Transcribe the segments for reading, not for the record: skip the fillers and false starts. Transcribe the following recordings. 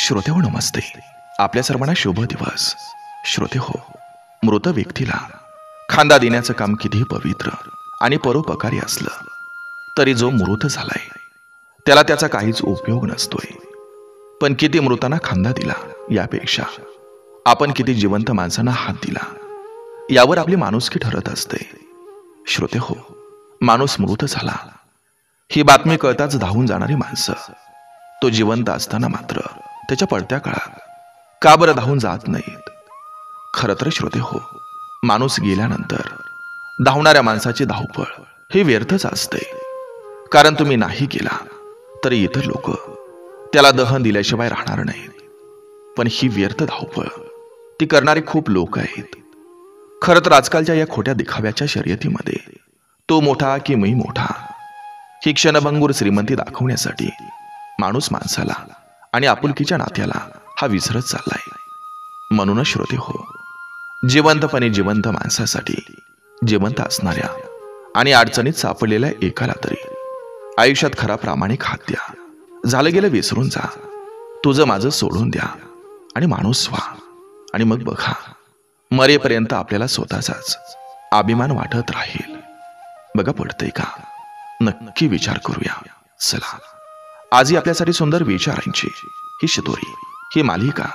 श्रोते हो नमस्ते. आपल्या सर्वांना शुभ दिवस. श्रोते हो, मृत व्यक्तीला खांदा देण्याचं काम किती पवित्र आणि परोपकारी असलं तरी जो मृत झालाय त्याला त्याचा काहीच उपयोग नसतोय. पण किती मृतांना खांदा दिला यापेक्षा आपण किती जिवंत माणसांना हात दिला यावर आपली माणुसकी ठरत असते. श्रोते हो, माणूस मृत झाला ही बातमी कळताच धावून जाणारी माणसं तो जिवंत असताना मात्र त्याच्या पडत्या काळात का बरं धावून जात नाहीत? खरं तर श्रोते हो, माणूस गेल्यानंतर धावणाऱ्या माणसाची धावपळ हे व्यर्थच असते. कारण तुम्ही नाही गेला तरी इतर लोक त्याला दहन दिल्याशिवाय राहणार नाहीत. पण ही व्यर्थ धावपळ ती करणारे खूप लोक आहेत. खरं तर आजकालच्या या खोट्या दिखाव्याच्या शर्यतीमध्ये तो मोठा की मी मोठा ही क्षणभंगूर श्रीमंती दाखवण्यासाठी माणूस माणसाला आणि आपुलकीच्या नात्याला हा विसरत चाललाय. म्हणूनच श्रोते हो, जिवंतपणे जिवंत माणसासाठी जिवंत असणाऱ्या आणि अडचणीत सापडलेल्या एकाला तरी आयुष्यात खरा प्रामाणिक हात द्या. झालं गेलं विसरून जा, तुझं माझं सोडून द्या आणि माणूस व्हा. आणि मग बघा, मरेपर्यंत आपल्याला स्वतःचाच अभिमान वाटत राहील. बघा पडतंय का? नक्की विचार करूया. चला, आजही आपल्यासाठी सुंदर विचारांची ही शिदोरी ही मालिका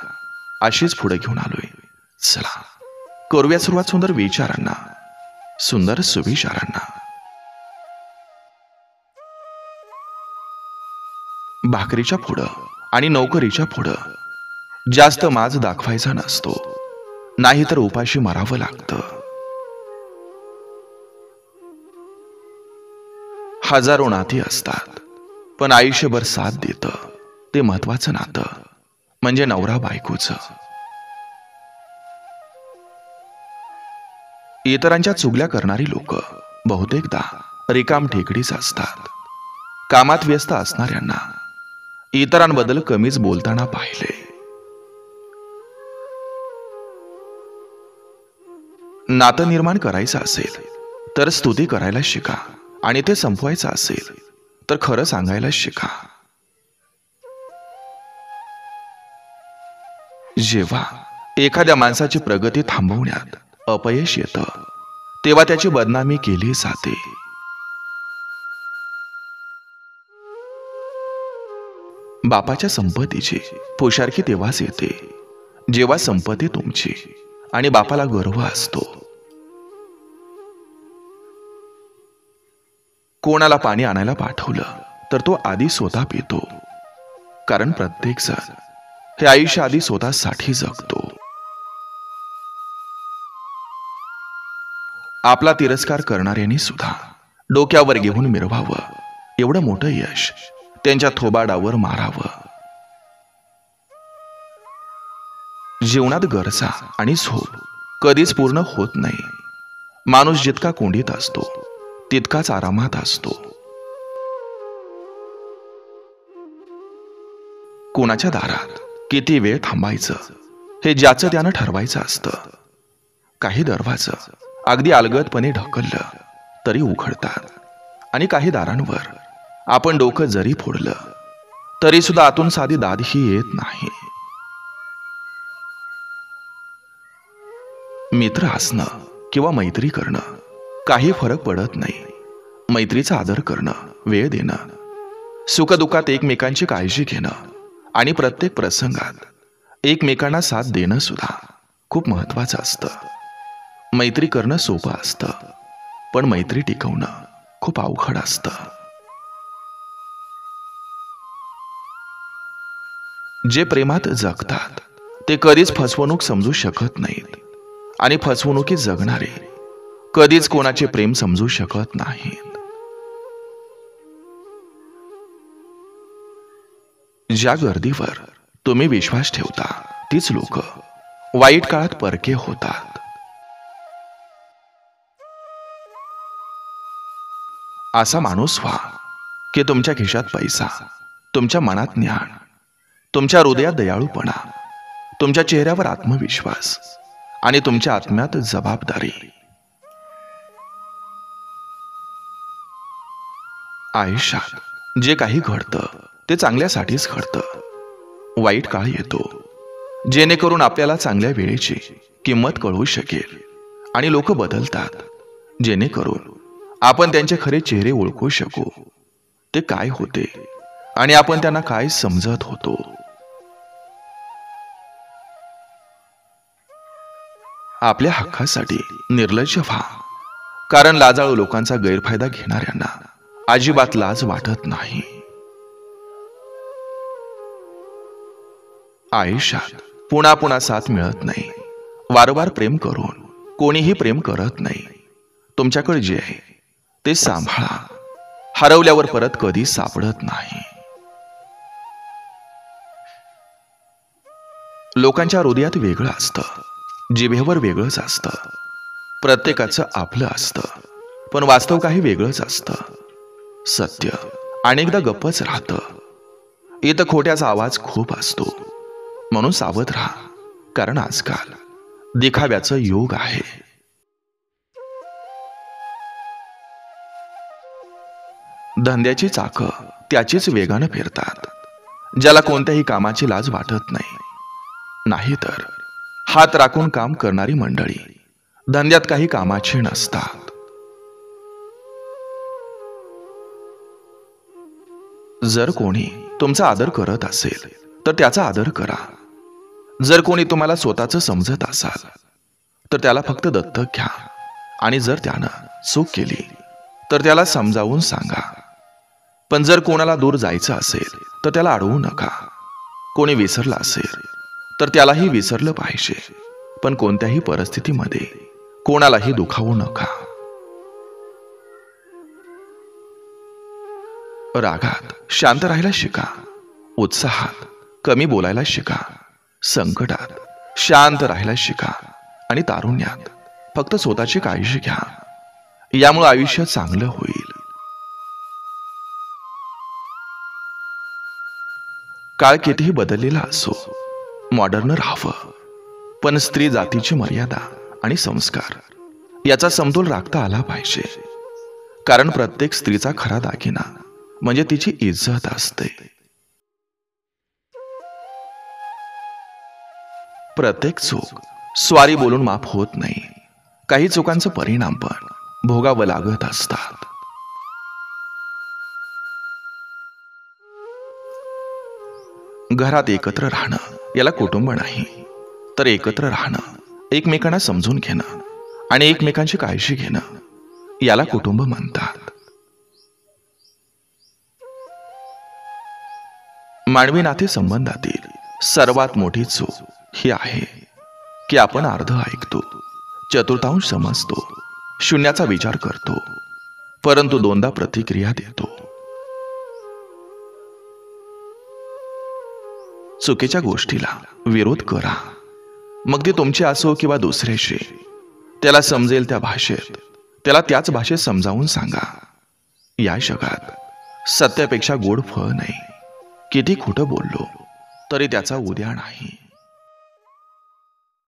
अशीच पुढे घेऊन आलोय. चला करूया सुरुवात सुंदर विचारांना, सुंदर सुविचारांना. भाकरीच्या पुढं आणि नोकरीच्या पुढं जास्त माज दाखवायचा नसतो, नाहीतर उपाशी मरावं लागतं. हजारो नाती असतात, पण आयुष्यभर साथ देतं ते महत्वाचं नातं म्हणजे नवरा बायकोचं. इतरांच्या चुगल्या करणारी लोक बहुतेकदा रिकाम टेकडीच असतात. कामात व्यस्त असणाऱ्यांना इतरांबद्दल कमीच बोलताना पाहिले. नातं निर्माण करायचं असेल तर स्तुती करायला शिका, आणि ते संपवायचं असेल तर खरं सांगायला शिका. जेव्हा एखाद्या माणसाची प्रगती थांबवण्यात अपयश येतं तेव्हा त्याची बदनामी केली जाते. बापाच्या संपत्तीची पोशारकी तेव्हाच येते जेव्हा संपत्ती तुमची आणि बापाला गर्व असतो. कोणाला पाणी आणायला पाठवलं तर तो आधी स्वतः पितो, कारण प्रत्येक जण हे आयुष्य आधी स्वतःसाठी जगतो. आपला तिरस्कार करणाऱ्यांनी सुद्धा डोक्यावर घेऊन मिरवावं एवढं मोठं यश त्यांच्या थोबाडावर मारावं. जीवनात गरजा आणि झोप कधीच पूर्ण होत नाही. माणूस जितका कोंडीत असतो तितकाच आरामात असतो. कोणाच्या दारात किती वेळ थांबायचं हे ज्याचं त्यानं ठरवायचं असतं. काही दरवाजं अगदी अलगदपणे ढकललं तरी उघडतात, आणि काही दारांवर आपण डोकं जरी फोडलं तरी सुद्धा आतून साधी दादही येत नाही. मित्र असणं किंवा मैत्री करणं काही फरक पडत नाही. मैत्रीचा आदर करणं, वेळ देणं, सुखदुःखात एकमेकांची काळजी घेणं आणि प्रत्येक प्रसंगात एकमेकांना साथ देणं सुद्धा खूप महत्वाचं असतं. मैत्री करणं सोपं असतं, पण मैत्री टिकवणं खूप अवघड असतं. जे प्रेमात जगतात ते कधीच फसवणूक समजू शकत नाहीत, आणि फसवणुकीत जगणारे कधीच कोणाचे प्रेम समजू शकत नाहीत. ज्या गर्दीवर तुम्ही विश्वास ठेवता तीच लोक वाईट काळात परके होतात. असा माणूस व्हा की तुमच्या खिशात पैसा, तुमच्या मनात ज्ञान, तुमच्या हृदयात दयाळूपणा, तुमच्या चेहऱ्यावर आत्मविश्वास आणि तुमच्या आत्म्यात जबाबदारी. आयुष्यात जे काही घडतं ते चांगल्यासाठीच घडतं. वाईट काळ येतो, जेणेकरून आपल्याला चांगल्या वेळेची किंमत कळू शकेल. आणि लोक बदलतात, जेणेकरून आपण त्यांचे खरे चेहरे ओळखू शकू. ते काय होते आणि आपण त्यांना काय समजत होतो. आपल्या हक्कासाठी निर्लज्ज व्हा, कारण लाजाळू लोकांचा गैरफायदा घेणाऱ्यांना अजिबात लाज वाटत नाही. आयुष्यात पुन्हा पुन्हा साथ मिळत नाही. वारंवार प्रेम करून कोणीही प्रेम करत नाही. तुमच्याकडे जे आहे ते सांभाळा. हरवल्यावर परत कधी सापडत नाही. लोकांच्या हृदयात वेगळं असतं, जिभेवर वेगळंच असतं. प्रत्येकाचं आपलं असतं, पण वास्तव काही वेगळंच असतं. सत्य अनेकदा गप्पच राहतं. इथं खोट्याचा आवाज खूप असतो. म्हणून सावध राहा, कारण आजकाल दिखाव्याचं युग आहे. धंद्याची चाकं त्याचीच वेगानं फिरतात, ज्याला कोणत्याही कामाची लाज वाटत नाही. नाहीतर हात राखून काम करणारी मंडळी धंद्यात काही कामाची नसतात. जर कोणी तुमचा आदर करत असेल तर त्याचा आदर करा. जर कोणी तुम्हाला स्वतःचं समजत असाल तर त्याला फक्त दत्तक घ्या. आणि जर त्यानं चूक केली तर त्याला समजावून सांगा. पण जर कोणाला दूर जायचं असेल तर त्याला अडवू नका. कोणी विसरला असेल तर त्यालाही विसरलं पाहिजे, पण कोणत्याही परिस्थितीमध्ये कोणालाही दुखावू नका. रागात शांत राहायला शिका. उत्साहात कमी बोलायला शिका. संकटात शांत राहायला शिका. आणि तारुण्यात फक्त स्वतःची काळजी घ्या. यामुळे आयुष्य चांगलं होईल. काळ कितीही बदललेला असो, मॉडर्न राहावं, पण स्त्री जातीची मर्यादा आणि संस्कार याचा समतोल राखता आला पाहिजे. कारण प्रत्येक स्त्रीचा खरा दागिना म्हणजे तिची इज्जत असते. प्रत्येक चूक स्वारी बोलून माफ होत नाही. काही चुकांचा परिणाम पण भोगावं लागत असतात. घरात एकत्र राहणं याला कुटुंब नाही, तर एकत्र राहणं, एकमेकांना समजून घेणं आणि एकमेकांची काळजी घेणं याला कुटुंब म्हणतात. मानवी नाते संबंधातील सर्वात मोठी चूक ही आहे की आपण अर्ध ऐकतो, चतुर्थांश समजतो, शून्याचा विचार करतो, परंतु दोनदा प्रतिक्रिया देतो. चुकीच्या गोष्टीला विरोध करा, मग ती तुमची असो किंवा दुसऱ्याची. त्याला समजेल त्या भाषेत, त्याला त्याच भाषेत समजावून सांगा. या जगात सत्यापेक्षा गोड फळ नाही. किती खोटं बोललो तरी त्याचा उद्या नाही.